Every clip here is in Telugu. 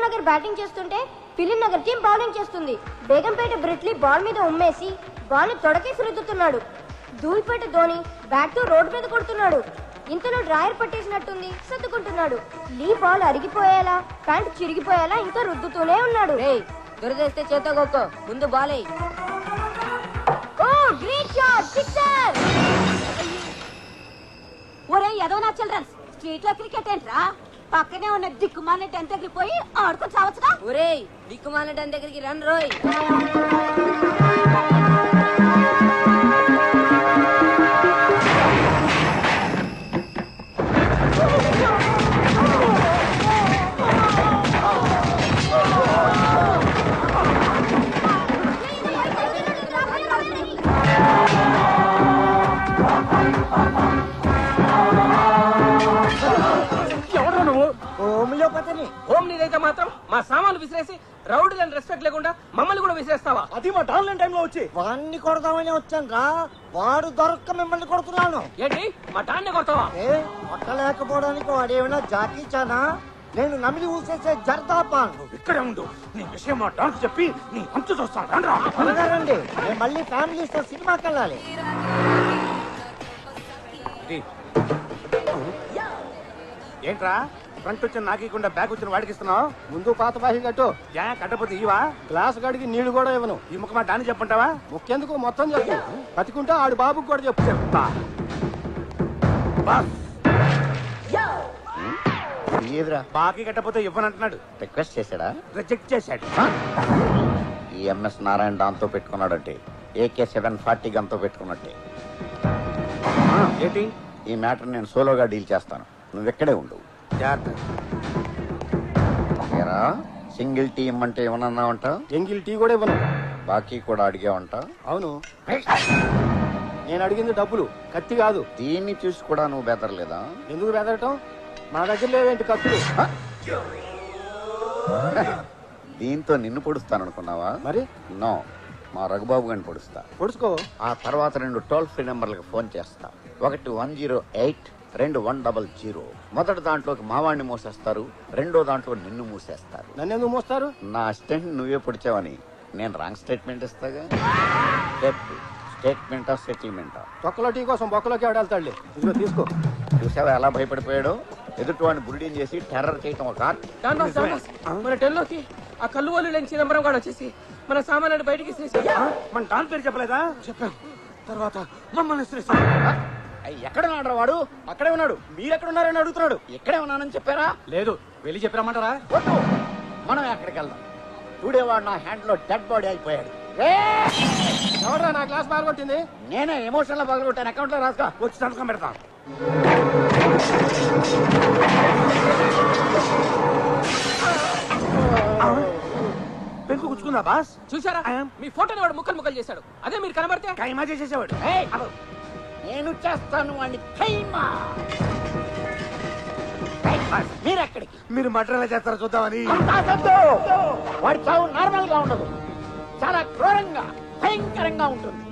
నగర్ బ్యాటింగ్ చేస్తుంటే ఫిలిం నగర్ టీం బౌలింగ్ చేస్తుంది. బేగంపేట బ్రిట్లీ బాల్ మీద ఉమ్మేసి బాల్ ని తొడకేసి రుద్దుతున్నాడు. ధూళిపేట ధోని బ్యాట్ తో రోడ్డు మీద కొడుతున్నాడు. ఇంతలో డ్రాయర్ పట్టేసినట్టుంది, సర్దుకుంటున్నాడు. లీ బాల్ అరిగిపోయేలా, ప్యాంట్ చిరిగిపోయేలా ఇంకా రుద్దుతూనే ఉన్నాడు. దురదేస్తే చేత గొక్కో, ముందు బాలే. ఓ గ్రేట్ షాట్, సిక్సర్! ఒరే యదవనా చిల్డ్రన్స్, స్ట్రీట్ లో క్రికెట్ ఏంట్రా? పక్కనే ఉన్న దిక్కుమాల టెన్ దగ్గరికి పోయి ఆడుకొని చావచ్చుగా. ఒరే దిక్కుమాల టెన్ దగ్గరికి రన్ రోయ్. హోమ్ నీదైతే మాత్రం మా సామాన్లు విసిరేసి రౌడీలను రెస్పెక్ట్ లేకుండా మమ్మల్ని కూడా విసిరేస్తావా? అది మా డాన్లైన్ టైంలో వచ్చి వాడిని కొడదామని వచ్చాను రా. వాడు దొరక్క మిమ్మల్ని కొడుతున్నాను. ఏంటి మా డాన్ని కొడతావా? కొట్టలేకపోవడానికి వాడేమైనా జాకీ చానా? నేను నమిలి ఊసేసే జర్దాపాన్. ఇక్కడే ఉండు, నీ విషయం మా డాన్స్ చెప్పి నీ అంతు చూస్తాను. రండి, నేను మళ్ళీ ఫ్యామిలీస్తో సినిమాకి వెళ్ళాలి. ఏంట్రా ఫ్రంట్ వచ్చిన నాకీకుండా బ్యాగ్ వచ్చిన వాడికి ఇస్తున్నావు? ముందు పాత బాహి కట్టు. కట్టపోతే ఇవా? గ్లాస్ గడికి నీళ్లు కూడా ఇవ్వను. ఈ ముఖ మా డాన్ని చెప్పంటావా? ముఖ్యందుకు మొత్తం చెప్పు. బతికుంటే ఆడు బాబుకు కూడా చెప్పు. చెప్తా. బాకీ కట్టపోతే ఇవ్వనంటున్నాడు. రిక్వెస్ట్ చేశాడా? రిజెక్ట్ చేశాడు. ఈ ఎంఎస్ నారాయణ దాంతో పెట్టుకున్నాడంటే AK-740 గన్తో పెట్టుకున్నట్టే. ఏంటి? ఈ మ్యాటర్ నేను సోలోగా డీల్ చేస్తాను, నువ్వెక్కడే ఉండు. ఏరా, సింగిల్ టీ ఇమ్మంటే ఏమన్నావంట? ఎంగిల్ టీ కూడా ఇవ్వను. బాకీ కూడా అడిగావంట? అవును, నేను అడిగింది డబ్బులు, కత్తి కాదు. దీన్ని చూసి కూడా నువ్వు బెదరలేదా? ఎందుకు బెదరటం? మా దగ్గర లేవేంటి కత్తులు? దీంతో నిన్ను పొడుస్తాననుకున్నావా? మరి నో, మా రఘుబాబు గారిని పొడుస్తా. పొడుచుకో. ఆ తర్వాత 2 టోల్ ఫ్రీ నెంబర్లకు ఫోన్ చేస్తా. ఒకటి 108, 2 100. మొదటి దాంట్లోకి మావాణ్ణి మూసేస్తారు, రెండో దాంట్లో నిన్ను మూసేస్తారు. నన్ను ఎందుకు మోస్తారు? నా అసిస్టెంట్ నువ్వే పొడిచావని నేను రాంగ్ స్టేట్మెంట్ ఇస్తాగా. స్టేట్మెంటా సెటిల్మెంటా? తొక్కలో టీ కోసం బొక్కలోకి ఆడాలి. ఇదిగో తీసుకో. చూసావా ఎలా భయపడిపోయాడు? ఎదుటివాడిని బుల్డింగ్ చేసి టెర్రర్ చేయటం ఒక ఆర్ట్. మన టెల్లోకి ఆ కళ్ళు వాళ్ళు లేని చిదంబరం గాడు వచ్చేసి మన సామాన్లు బయటికి మన డాన్ పేరు చెప్పలేదా? చెప్పాను. తర్వాత మమ్మల్ని ఎక్కడ ఉన్నాడు వాడు? అక్కడే ఉన్నాడు. మీరెక్కడ ఉన్నారని అడుగుతున్నాడు. ఎక్కడే ఉన్నానని చెప్పారా? లేదు, వెళ్ళి చెప్పామంటారా? వద్దు, మనం ఎక్కడికి వెళ్దాం. చూడేవాడు నా హ్యాండ్ లో డెడ్ బాడీ అయిపోయాడు. ఎవరా నా గ్లాస్ బాగా కొట్టింది? నేనే ఎమోషన్ లో పగలగొట్టాను. అకౌంట్ లో రాసుకో. వచ్చి సంతకం పెడతాం. పెంకు గుచ్చుకుందా బాస్? చూసారా, మీ ఫోటోని వాడు ముక్కలు ముక్కలు చేశాడు. అదే మీరు కనబడితే కైమా చేసేసేవాడు. నేను చేస్తాను వాడిని ఖైమా. మీరెక్కడికి? మీరు మటన్ చేస్తారో చూద్దామని. వాడి చావు నార్మల్ గా ఉండదు, చాలా క్రూరంగా భయంకరంగా ఉంటుంది.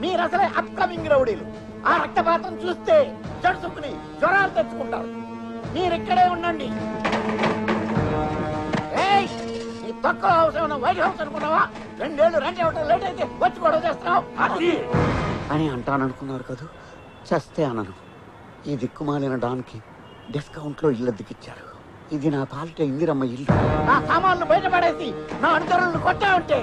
మీరు అసలే అప్కమింగ్ రౌడీలు. ఆ రక్తపాతం చూస్తే జడుసుకుని జ్వరాలు తెచ్చుకుంటారు. మీరిక్కడే ఉండండి. ఈ తక్కువ హౌస్ ఏమన్నా వైట్ హౌస్ అనుకున్నావా? 2 ఏళ్ళు రెంట్ ఇవ్వటం లేట్ అయితే వచ్చి గొడవ చేస్తున్నావు అని అంటాననుకున్నారు కదా. చస్తే అనను. ఈ దిక్కుమాలిన డాన్కి డిస్కౌంట్ లో ఇల్లు దిక్కిచ్చారు. ఇది నా పాలిట ఇందిరమ్మ ఇల్లు. నా సామాన్లు బయటపడేసి నా అనుచరులను కొట్టా ఉంటే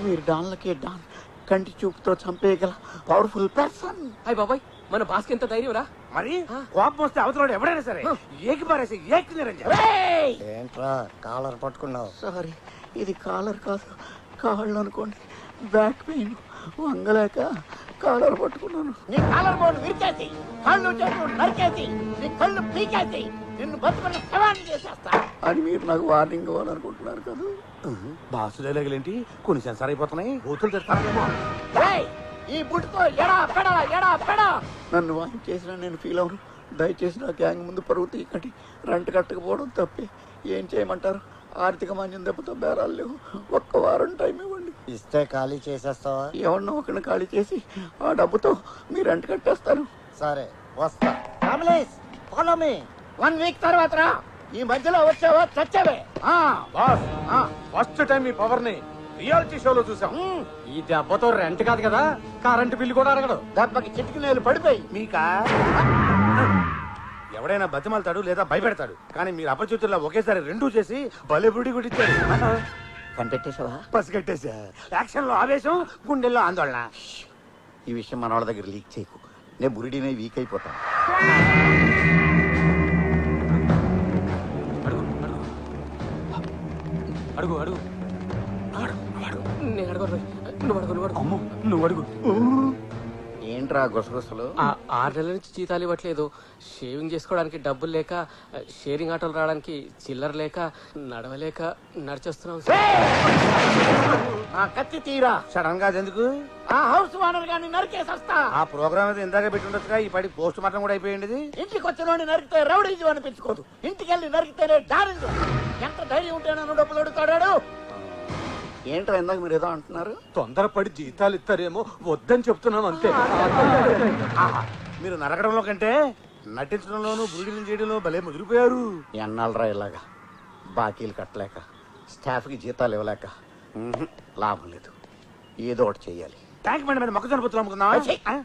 మీరు డాన్లకే డాన్ కంటి చూపుతో చంపేయగల పవర్ఫుల్ పర్సన్. అయ్య బాబాయ్, మన బాస్కి ఎంత ధైర్యం రా. మరి కోపం వస్తే అవతల ఎవడైనా సరే ఏకి పారేసి ఏకి నిరంజన్. ఏంట్రా కాలర్ పట్టుకున్నావు? సారీ, ఇది కాలర్ కాదు, కాళ్ళు అనుకోండి. బ్యాక్ పెయిన్ వంగలేక కాలర్ పట్టుకున్నాను. నీ కాలర్ బోర్డు విరిచేసి, కాళ్ళు చేతులు నరికేసి, నీ కళ్ళు పీకేసి నిన్ను బతుకున్న శవాన్ని చేసేస్తా అని మీరు నాకు వార్నింగ్ ఇవ్వాలనుకుంటున్నారు కదా. బాసులే లేగలేంటి కొన్ని సెన్సార్ అయిపోతున్నాయి. బూతులు తెస్తారేమో. ఈ బుట్టితో ఎడా పెడా ఎడా పెడా నన్ను వాయిన్ చేసినా నేను ఫీల్ అవును. దయచేసి నా గ్యాంగ్ ముందు పరువు తీయకండి. రెంట్ కట్టకపోవడం తప్పే. ఏం చేయమంటారు? ఆర్థిక మాన్యం దెబ్బతో బేరాలు లేవు. 1 వారం టైం ఇవ్వండి. ఇస్తే ఖాళీ చేసేస్తావా? ఎవరినో ఒకరిని ఖాళీ చేసి ఆ డబ్బుతో మీరు రెంట్ కట్టేస్తారు. సరే వస్తా. Families follow me. 1 వీక్ తర్వాత రా. ఈ మధ్యలో వచ్చావా చచ్చావే. బాస్ ఫస్ట్ టైం మీ పవర్ ని రియాలిటీ షోలో చూసాం. ఈ దెబ్బతో రెంట్ కాదు కదా, కరెంటు బిల్లు కూడా అడగడు. దెబ్బకి చిటికినేలు పడిపోయి. మీకా ఎవడైనా బతిమాలతాడు లేదా భయపెడతాడు, కానీ మీరు అపరిచితుల్లో ఒకేసారి రెండూ చేసి భలే బుడి గుడిచ్చారు. కనిపెట్టేశావా? పసిగట్టేశా. యాక్షన్ లో ఆవేశం, గుండెల్లో ఆందోళన. ఈ విషయం మన వాళ్ళ దగ్గర లీక్ చేయకు, నేను బురిడినే వీక్ అయిపోతాను. అడుగు అడుగు నేను అడుగు నువ్వు అడుగు నువ్వు అడుగు అమ్ము నువ్వు అడుగు. ఏంట్రా గుసగుసలు? 6 నెలల నుంచి జీతాలు ఇవ్వట్లేదు, షేవింగ్ చేసుకోవడానికి డబ్బులు లేక, షేరింగ్ ఆటోలు రావడానికి చిల్లర లేక, నడవలేక నడిచేస్తున్నాం. కత్తి తీరా. సడన్ గా ఎందుకు? ఆ హౌస్ ఓనర్ గాని నరికేసొస్తా. ఆ ప్రోగ్రామ్ అయితే ఇందాక పెట్టుండొచ్చుగా, ఈ పాటి పోస్ట్ మార్టం కూడా అయిపోయింది. ఇంటికి వచ్చిన నరికితే రౌడీజం అనిపించుకోదు, ఇంటికి వెళ్ళి నరికితేనే డారింజం. ఎంత ధైర్యం ఉంటే నన్ను డబ్బులు అడుగుతాడాడు. ఏంట్రా ఇందాక మీరు ఏదో అంటున్నారు? తొందరపడి జీతాలు ఇస్తారేమో వద్దని చెప్తున్నాం అంతే. మీరు నరకడంలో కంటే నటించడంలోనూ బురిడిని చేయడంలో భలే ముదిరిపోయారు. ఎన్నాళ్ళరా ఇలాగా బాకీలు కట్టలేక, స్టాఫ్కి జీతాలు ఇవ్వలేక లాభం లేదు, ఏదో ఒకటి చెయ్యాలి. ట్యాంక్ బండి మీద మొక్కజొన్న పొత్తులు అమ్ముకుందాం.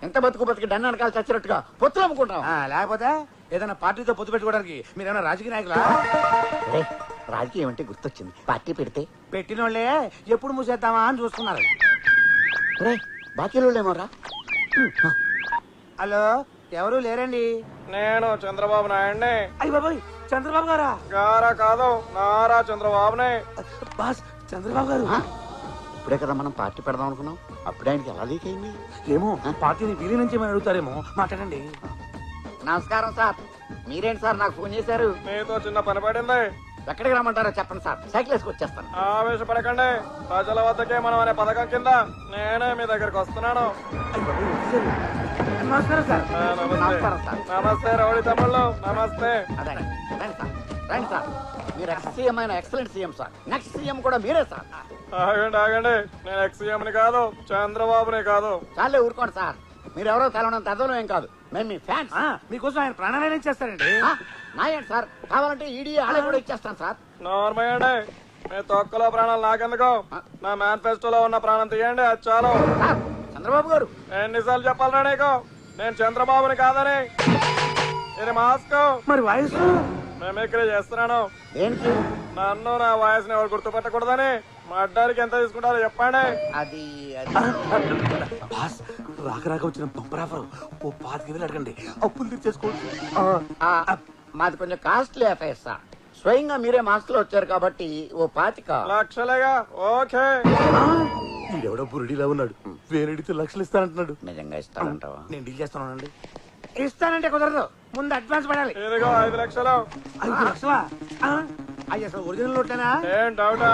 ఎంత బతుకు బతికి డన్న వెనకాల చచ్చినట్టుగా పొత్తులు అమ్ముకుంటాం. లేకపోతే ఏదైనా పార్టీతో పొత్తు పెట్టుకోవడానికి మీరేమైనా రాజకీయ నాయకులా? రాజకీయం అంటే గుర్తొచ్చింది, పార్టీ పెడితే పెట్టిన వాళ్ళే ఎప్పుడు మూసేద్దామా అని చూస్తున్నారు. బాకీలు ఏమోరా. హలో, ఎవరు లేరండి? నేను చంద్రబాబు నాయుడిని. అయ్య బాబాయ్, చంద్రబాబు గారా? గారా కాదు, నారా చంద్రబాబునే. బాస్, చంద్రబాబు గారు. ఇప్పుడే కదా మనం పార్టీ పెడదాం అనుకున్నాం, అప్పుడే ఆయనకి ఎలా లీక్ అయింది? ఏమో, పార్టీని వీరి నుంచి ఏమైనా అడుగుతారేమో, మాట్లాడండి. నమస్కారం సార్, మీరేంటి సార్ నాకు ఫోన్ చేశారు? మీతో చిన్న పని పడింది. ఎక్కడికి రమ్మంటారో చెప్పండి సార్, సైకిల్ వేసుకు వచ్చేస్తాను. ఆవేశపడకండి, ప్రజల వద్దకే మనం అనే పథకం కింద నేనే మీ దగ్గరికి వస్తున్నాను. నమస్కారం సార్. నమస్కారం సార్. నమస్తే రౌడీ తమ్ముళ్ళు, నమస్తే. అదే రండి సార్, రండి సార్. మీరు ఎక్స్ సీఎం అయిన excellent CM sir, next CM కూడా మీరే సార్. ఆగండి ఆగండి, నేను ఎక్స్ సీఎంని కాదు, చంద్రబాబుని కాదు. చాలే ఊరుకోండి సార్, మీరు ఎవరో తెలవనంత అర్థం ఏం కాదు, మేము మీ ఫ్యాన్స్. మీకోసం ఆయన ప్రాణాలైనా ఇచ్చేస్తారండి. నాయండి సార్, కావాలంటే ఈడీ ఆలయ కూడా ఇచ్చేస్తాను సార్. నార్మయ్యండి, మీ తొక్కలో ప్రాణాలు నాకెందుకు, నా మేనిఫెస్టోలో ఉన్న ప్రాణం తీయండి, అది చాలు. సార్, చంద్రబాబు గారు ఎన్నిసార్లు చెప్పాలరా నీకు నేను చంద్రబాబుని కాదని? ఇది మాస్క్. మరి వాయిస్ మిమిక్రీ చేస్తున్నాను. దేనికి? నన్ను నా వాయిస్ ని ఎవరు గుర్తుపట్టకూడదని. మా అడ్డానికి ఎంత తీసుకుంటారో చెప్పండి. అది బాస్, రాక రాక వచ్చిన బంపరాఫర్ ఓ 5,000 అడగండి, అప్పులు తీర్చేసుకోవచ్చు. మాది కొంచెం కాస్ట్లీ అఫైర్ సార్, స్వయంగా మీరే మాస్క్ లో వచ్చారు కాబట్టి ఓ 25 లక్షలేగా. ఓకే. వీడెవడో బురుడిలా ఉన్నాడు, వేరెడితే లక్షలు ఇస్తానంటున్నాడు. నిజంగా ఇస్తానంటావా? నేను డీల్ చేస్తానండి. ఇస్తానంటే కుదరదు, ముందు అడ్వాన్స్ పడాలి. ఇదిగో 5 లక్షలు. 5 లక్షలా? అయ్యి అసలు ఒరిజినల్ నోట్లేనా? ఏం డౌటా?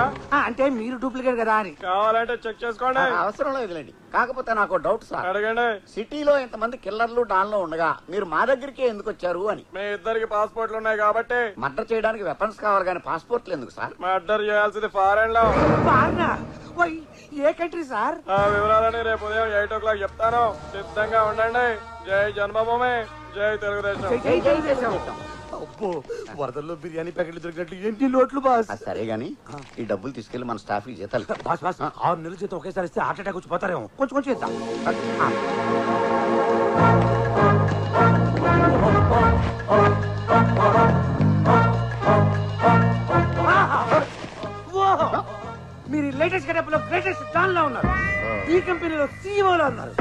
అంటే మీరు డూప్లికేట్ కదా అని. కావాలంటే చెక్ చేసుకోండి. అవసరం లేదులేండి, కాకపోతే నాకు డౌట్ సార్, అడగండి. సిటీలో ఇంతమంది కిల్లర్లు డాన్లో ఉండగా మీరు మా దగ్గరికే ఎందుకు వచ్చారు అని. మీ ఇద్దరికి పాస్పోర్ట్లు ఉన్నాయి కాబట్టి. మర్డర్ చేయడానికి వెపన్స్ కావాలి కానీ పాస్పోర్ట్లు ఎందుకు సార్? మర్డర్ చేయాల్సింది ఫారెన్ లో. ఏ కంట్రీ సార్? ఆ వివరాలని రేపు ఉదయం 8 o'clock చెప్తాను, సిద్ధంగా ఉండండి. జై జన్మభూమి, జై తెలుగుదేశం. అబ్బో, వరదల్లో బిర్యానీ ప్యాకెట్లు దొరికినట్లు ఏంటి లోట్లు బాస్? సరే గాని ఈ డబ్బులు తీసుకెళ్లి మన స్టాఫ్ కి జీతాలు. బాస్ బాస్, 6 నెలల జీతం ఒకేసారి ఇస్తే హార్ట్ అటాక్ వచ్చి పోతారేమో, కొంచెం కొంచెం ఇద్దాం. మీరు లేటెస్ట్ గెటప్ లో గ్రేటెస్ట్ డాన్ లో ఉన్నారు, ఈ కంపెనీలో సీఈఓ లో ఉన్నారు.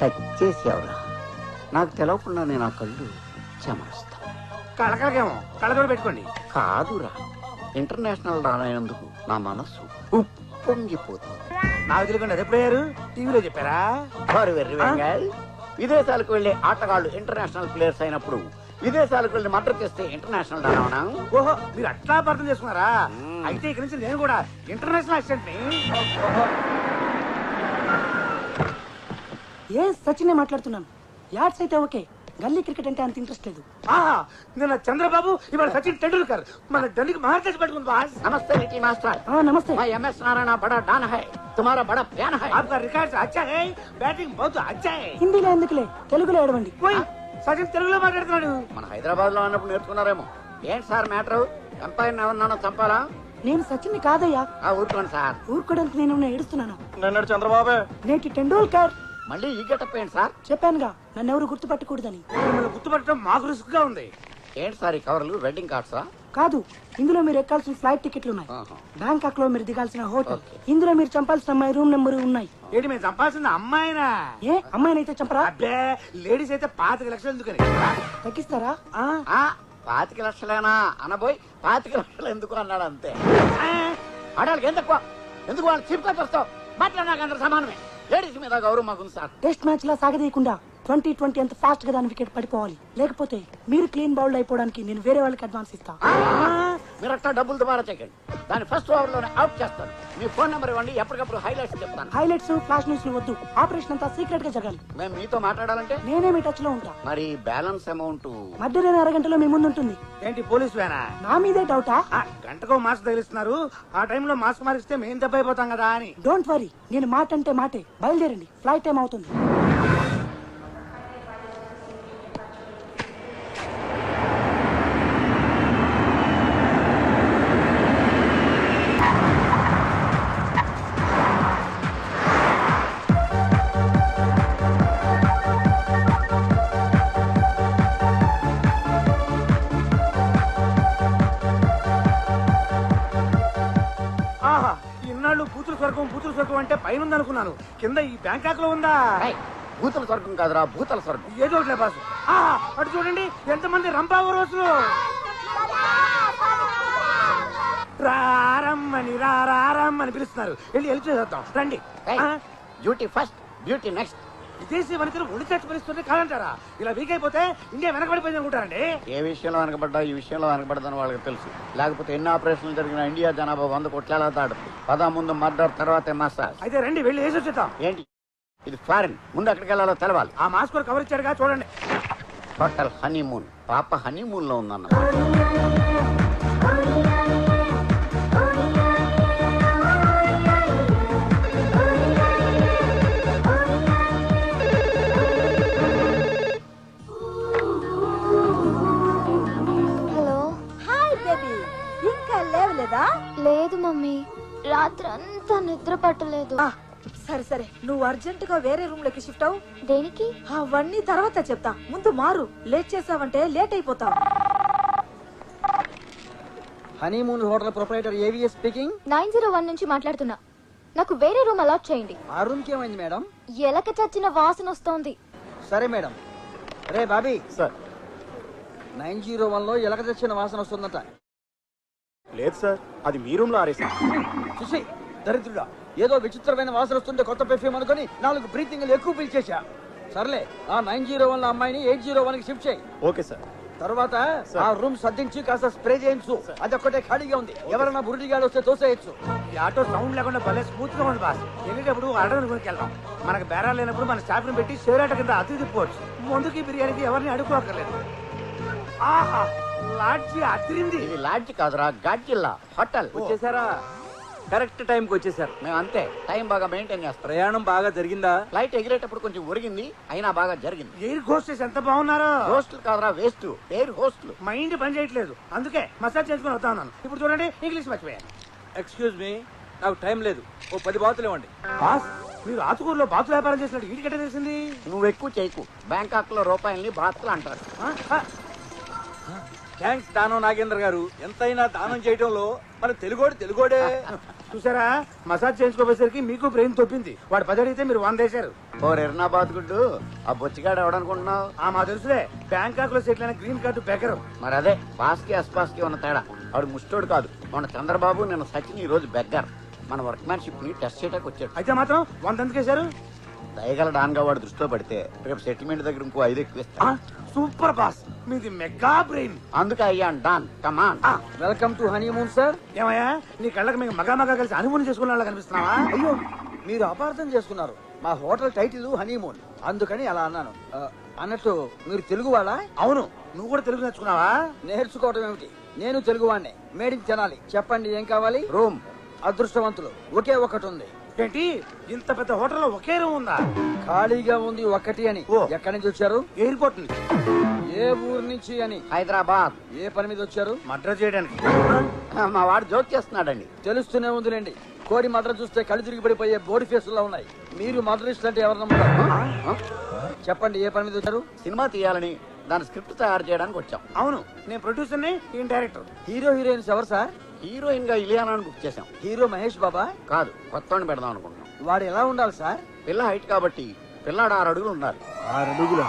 టచ్ చేసేవరా, నాకు తెలవకుండా నేను ఆ కళ్ళు చెమరుస్తా. కళకళకేమో కళ్ళజోడు పెట్టుకోండి. కాదురా, ఇంటర్నేషనల్ రానైనందుకు నా మనస్సు ఉప్పొంగిపోతుంది. నాకు తెలియకుండా అది ఎప్పుడయ్యారు? టీవీలో చెప్పారా? విదేశాలకు వెళ్లే ఆటగాళ్లు ఇంటర్నేషనల్ ప్లేయర్స్ అయినప్పుడు విదేశాలకు వెళ్లి మర్డర్ చేస్తే ఇంటర్నేషనల్ రానా? ఓహో, మీరు అట్లా అర్థం చేసుకున్నారా? అయితే ఇక్కడి నుంచి నేను కూడా ఇంటర్నేషనల్ అసిస్టెంట్ ని. ఏ సచినే మాట్లాడుతున్నాను. యాడ్స్ అయితే ఓకే, గల్లీ క్రికెట్ అంటే అంత ఇంట్రెస్ట్ లేదు. నిన్న చంద్రబాబు, ఇవాళ సచిన్ టెండూల్కర్, మన ఢిల్లీకి మహారాజ్ పెట్టుకుంది బాస్. నమస్తే లిటిల్ మాస్టర్. నమస్తే. मैं MS नारायण बड़ा डॉन है, तुम्हारा बड़ा फैन है. आपका रिकॉर्ड अच्छा है, बैटिंग बहुत अच्छा है. హిందీలో ఎందుకులే, తెలుగులో ఏడవండి. कोई సచిన్ తెలుగులో మాట్లాడుతున్నాడు. మన హైదరాబాద్ లో ఉన్నప్పుడు నేర్చుకున్నారేమో. ఏంటి సార్ మ్యాటర్? ఎంపైర్ ఎవరినైనా చంపాలా? నేను సచిన్ని కాదయ్యా. ఊరుకోండి సార్. ఊరుకోవడానికి నేను ఏడుస్తున్నాను. నిన్నటి చంద్రబాబే. నేటి టెండూల్కర్. మళ్ళీ ఈ గెటప్ ఏంటి సార్? చెప్పానుగా నన్ను ఎవరు గుర్తుపట్టకూడదని. మిమ్మల్ని గుర్తుపట్టడం మాకు రిస్క్ గా ఉంది. ఏంటి సార్ ఈ కవర్లు? వెడ్డింగ్ కార్డ్సా? కాదు, ఇందులో మీరు ఎక్కాల్సిన ఫ్లైట్ టికెట్లు ఉన్నాయి. బ్యాంకాక్ లో మీరు దిగాల్సిన హోటల్, ఇందులో మీరు చంపాల్సిన అమ్మాయి రూమ్ నెంబర్ ఉన్నాయి. ఏంటి మేము చంపాల్సింది అమ్మాయినా? ఏ అమ్మాయినైతే చంపరా? అబ్బే లేడీస్ అయితే 5 లక్షలు ఎందుకని తగ్గిస్తారా? 25 లక్షలేనా అనబోయి 25 లక్షలు ఎందుకు అన్నాడు అంతే. ఆడాళ్ళకి ఎందుకు వాళ్ళు చీప్ గా చూస్తావు? బట్టలు నాకు అందరూ సమానమే. లేడీస్ మీద గౌరవం మాకుంది సార్. టెస్ట్ మ్యాచ్ లా సాగదీయకుండా 2020 అంత ఫాస్ట్ గా దాని వికెట్ పడిపోవాలి. లేకపోతే మీరు క్లీన్ బౌల్డ్ అయిపోవడానికి నేను వేరే వాళ్ళకి అడ్వాన్స్ ఇస్తా. మీరు అట్లా డబ్బులు దుబారా చేయకండి. దాని ఫస్ట్ ఓవర్ లోనే అవుట్ చేస్తాను. మీ ఫోన్ నెంబర్ ఇవ్వండి, ఎప్పటికప్పుడు హైలైట్స్ చెప్తాను. హైలైట్స్ ఫ్లాష్ న్యూస్ వద్దు. ఆపరేషన్ అంతా సీక్రెట్ గా జరగాలి. మేము మీతో మాట్లాడాలంటే నేనే మీ టచ్ లో ఉంటా. మరి బ్యాలెన్స్ అమౌంట్ మధ్యాహ్నం అరగంటలో మీ ముందు ఉంటుంది. ఏంటి పోలీస్ వేనా? నా మీదే డౌటా? గంటకో మాస్క్ తగిలిస్తున్నారు. ఆ టైంలో మాస్క్ మారిస్తే మేము దెబ్బ అయిపోతాం కదా అని. డోంట్ వరీ, నేను మాట అంటే మాటే. బయలుదేరండి, ఫ్లైట్ టైం అవుతుంది. ఇన్నాళ్ళు కూతురు స్వర్గం అంటే పైన ఉందనుకున్నాను. కింద ఈ బ్యాంకాక్ లో ఉందా? భూతల స్వర్గం కాదురా, భూతల స్వర్గం. ఏదో ఒకటి బాసు. అటు చూడండి ఎంతమంది రంపావరోసులు. రారమ్మని పిలుస్తున్నారు. వెళ్ళి హెల్ప్ చేద్దాం రండి. Duty first, duty next. విదేశీ వనితలు ఒడి చచ్చి పరిస్థితుంది కాదంటారా? ఇలా వీక్ అయిపోతే ఇండియా వెనకబడిపోయింది అనుకుంటారండి. ఏ విషయంలో వెనకబడ్డా ఈ విషయంలో వెనకబడదని వాళ్ళకి తెలుసు. లేకపోతే ఎన్ని ఆపరేషన్లు జరిగిన ఇండియా జనాభా 100 కోట్ల దాడు. ముందు మర్డర్, తర్వాతే మసాజ్. అయితే రండి వెళ్ళి వేసి వచ్చేద్దాం. ఏంటి ఇది? ఫారిన్. ముందు ఎక్కడికి వెళ్ళాలో తెలవాలి. ఆ మాస్క్ కవర్ ఇచ్చాడుగా చూడండి. Hotel honeymoon. పాప హనీమూన్ లో ఉందన్న. లేదు మమ్మీ, రాత్రి అంతా నిద్ర పట్టలేదు. సరే సరే, నువ్వు అర్జెంట్ గా వేరే రూమ్ లోకి షిఫ్ట్ అవు. దేనికి? అవన్నీ తర్వాత చెప్తా, ముందు మారు. లేట్ చేసావంటే లేట్ అయిపోతావు. Honeymoon hotel proprietor AVS speaking. 901 నుంచి మాట్లాడుతున్నా. నాకు వేరే రూమ్ అలాట్ చేయండి. ఆ రూమ్ కి ఏమైంది మేడం? ఎలక చచ్చిన వాసన వస్తోంది. సరే మేడం. రే బాబీ సార్. 901 లో ఎలక తెచ్చిన వాసన వస్తుందట. లేదు సార్, అది మీ రూమ్ లో ఆరేసా. చూసి దరిద్రుడా, ఏదో విచిత్రమైన వాసన వస్తుంటే కొత్త పెర్ఫ్యూమ్ అనుకుని 4 బ్రీతింగ్లు ఎక్కువ పిలిచేశా. సర్లే, ఆ 901 అమ్మాయిని 801 కి షిఫ్ట్ చేయి. Okay sir. తర్వాత ఆ రూమ్ సర్దించి కాస్త స్ప్రే చేయించు. అది ఒక్కటే ఖాళీగా ఉంది. ఎవరైనా బురుడిగాడు వస్తే తోసేయచ్చు. ఈ ఆటో సౌండ్ లేకుండా భలే స్మూత్ గా ఉంది బాస్. వెళ్ళేటప్పుడు ఆర్డర్ కొనుక్కి వెళ్దాం. మనకు బేరాలు లేనప్పుడు మన స్టాఫ్ ని పెట్టి షేర్ ఆట కింద అతి తిప్పవచ్చు. ముందుకి బిర్యానీకి ఎవరిని అడుక్కోక్కర్లేదు. ఆహా, లాడ్జి అదిరింది. ఇది లాడ్జి కాదురా, గాడ్జిల్లా హోటల్. వచ్చేసారా? కరెక్ట్ టైంకి వచ్చేసారు. మేము అంతే, టైం బాగా మెయింటైన్ చేస్తాం. ప్రయాణం బాగా జరిగిందా? ఫ్లైట్ ఎగిరేటప్పుడు కొంచెం ఒరిగింది, అయినా బాగా జరిగింది. ఎయిర్ హోస్టెస్ ఎంత బాగున్నారో. హోస్టల్ కాదురా, వేస్ట్. Air hostel. మైండ్ పని చేయట్లేదు, అందుకే మసాజ్ చేసుకుని వస్తా ఉన్నాను. ఇప్పుడు చూడండి, ఇంగ్లీష్ మర్చిపోయాను. ఎక్స్క్యూజ్ మీ, నాకు టైం లేదు. ఓ 10 బాతులు ఇవ్వండి. బాస్, మీరు ఆతుకూరులో బాతు వ్యాపారం చేసినట్టు వీటికెట్ట తెలిసింది? నువ్వు ఎక్కువ చేయకు. బ్యాంకాక్ లో రూపాయల్ని బాతులు అంటారు. థ్యాంక్స్ దానం నాగేంద్ర గారు. ఎంతైనా దానం చేయడంలో మన తెలుగోడే. చూసారా, మసాజ్ చేయించుకోపోయేసరికి మీకు బ్రెయిన్ తొప్పింది. వాడు 10 అడిగితే మీరు 100 వేశారు. ఓ ఎర్నాబాద్ గుడ్డు, ఆ బొచ్చిగాడు ఎవడనుకుంటున్నావు? మా తెలుసులే, బ్యాంకాక్ లో సెటిల్ అయిన గ్రీన్ కార్డు బెకరు. మరి అదే పాస్కి అస్పాస్కి ఉన్న తేడా. వాడు ముష్టోడు కాదు. మన చంద్రబాబు, నిన్న సచిన్, ఈ రోజు బెగ్గర్. మన వర్క్మ్యాన్షిప్ ని టెస్ట్ చేయడానికి వచ్చాడు. అయితే మాత్రం 100 ఎందుకు వేశారు? దయగల డాన్ గా వాడు దృష్టిలో పడితే రేపు సెటిల్మెంట్ దగ్గర ఇంకో 5 ఎక్కువ ఇస్తా. సూపర్ బాస్, మీది మెగా బ్రెయిన్. అందుకే అయ్యాను don. Come on. Welcome to honeymoon sir. ఏమయ్యా, నీ కళ్ళకి మేము మగా కలిసి హనీమూన్ చేసుకున్న కనిపిస్తున్నావా? అయ్యో, మీరు అపార్థం చేసుకున్నారు. మా హోటల్ టైటిల్ హనీమూన్, అందుకని అలా అన్నాను. అన్నట్టు మీరు తెలుగు వాళ్ళా? అవును. నువ్వు కూడా తెలుగు నేర్చుకున్నావా? నేర్చుకోవడం ఏమిటి, నేను తెలుగు వాడినే. మేడికి తినాలి. చెప్పండి ఏం కావాలి? రూమ్. అదృష్టవంతులు, ఒకే ఒకటి ఉంది. ఏంటి ఇంత పెద్ద హోటల్లో ఒకే రూమ్ ఉందా? ఖాళీగా ఉంది ఒకటి అని. ఓ. ఎక్కడి నుంచి వచ్చారు? ఎయిర్పోర్ట్ నుంచి. ఏ ఊరు నుంచి అని? హైదరాబాద్. ఏ పని మీద వచ్చారు? మర్డర్ చేయడానికి. మా వాడు జోక్ చేస్తున్నాడండి. తెలుస్తూనే ఉందిలేండి. కోడి మద్ర చూస్తే కళ్ళు తిరిగి పడిపోయే బోడి ఫేసుల్లో ఉన్నాయి. మీరు మద్రస్ట్ అంటే ఎవరు నమ్ముతారు? చెప్పండి, ఏ పని మీద వచ్చారు? సినిమా తీయాలని దాని స్క్రిప్ట్ తయారు చేయడానికి వచ్చాం. అవును, నేను ప్రొడ్యూసర్ని, ఈయన డైరెక్టర్. హీరో హీరోయిన్స్ ఎవరు సార్? హీరోయిన్ గా ఇలియానాని బుక్ చేసాం. హీరో మహేష్ బాబా? కాదు, కొత్తవాడిని పెడదాం అనుకుంటున్నాం. వాడు ఎలా ఉండాలి సార్? పిల్ల హైట్ కాబట్టి పిల్లాడు 6 అడుగులు ఉండాలి. 6 అడుగుల.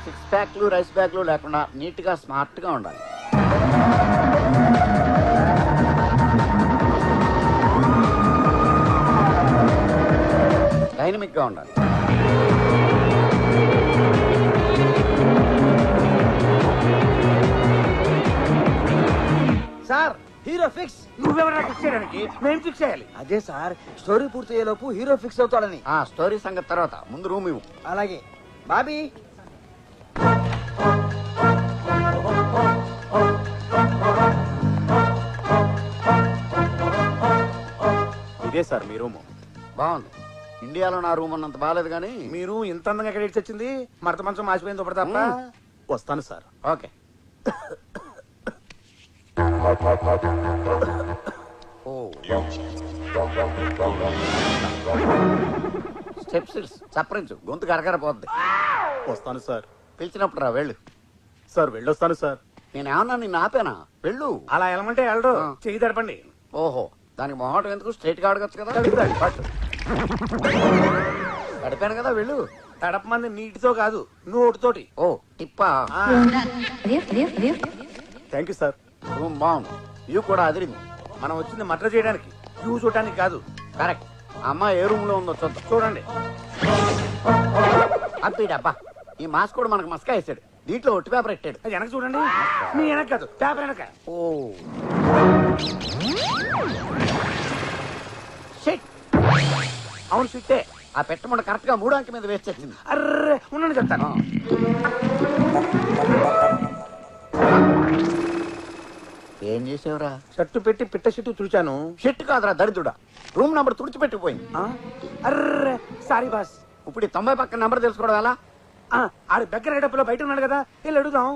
సిక్స్ ప్యాక్లు రైస్ బ్యాగ్లు లేకుండా నీట్ గా స్మార్ట్ గా ఉండాలి. డైనమిక్ గా ఉండాలి. Sir hero fix. నువ్వెవరైనా ఫిక్స్ చేయడానికి? మేము ఫిక్స్ చేయాలి. అదే సార్, స్టోరీ పూర్తయ్యేలోపు హీరో ఫిక్స్ అవుతాడని. ఆ స్టోరీ సంగతి తర్వాత, ముందు రూమ్ ఇవ్వు. అలాగే బాబీ. ఇదే సార్ మీ రూము. బాగుంది. ఇండియాలో నా రూమ్ అన్నంత బాగాలేదు కానీ మీరు ఇంత అందంగా ఎక్కడ ఇచ్చి వచ్చింది? మడత మంచం మాసిపోయింది ఒకటి తప్ప. వస్తాను సార్. ఓకే. స్టెప్స్ చప్పరించు, గొంతు కరకర పోద్ది. వస్తాను సార్. పిలిచినప్పుడు రా, వెళ్ళు. సార్ వెళ్ళొస్తాను సార్. నేనేమన్నా నిన్ను ఆపానా? వెళ్ళు. అలా వెళ్ళమంటే వెళ్ళడు. ఆ. చెయ్యి తడపండి. ఓహో, దానికి మొహటం ఎందుకు? స్ట్రైట్ గా అడగచ్చు కదా. తడుపుతాడు. పట్టు. గడిపాను కదా, వెళ్ళు. తడపమంది నీటితో కాదు, నోటితోటి. ఓ టిప్పా. Thank you sir. రూమ్ బాగుంది. వ్యూ కూడా అదిరింది. మనం వచ్చింది మర్డర్ చేయడానికి, వ్యూ చూడటానికి కాదు. కరెక్ట్. అమ్మ ఏ రూమ్ లో ఉందో చూద్దాం. చూడండి. అబ్బా, ఈ మాస్క్ కూడా మనకు మస్కా వేసాడు. దీంట్లో ఒట్టి పేపర్ పెట్టాడు. అది వెనక చూడండి. మీ వెనక కాదు, పేపర్ వెనక. Oh shit. అవును సిట్టే. ఆ పెట్టమంట కరెక్ట్ గా 3 అంకె మీద వేసి వచ్చింది. అర్రే ఉండండి చెప్తాను. ఏం చేసావురా? షర్టు పెట్టి పిట్ట షిట్టు తుడిచాను. షిట్ కాదురా దరిద్రుడా, రూమ్ నంబర్ తుడిచిపెట్టిపోయింది. అర్రే సారీ బాస్. ఇప్పుడు ఈ 90 పక్కన నంబర్ తెలుసుకోవడం ఎలా? ఆడి దగ్గర డబ్బులో బయట ఉన్నాడు కదా, వెళ్ళి అడుగుదాం.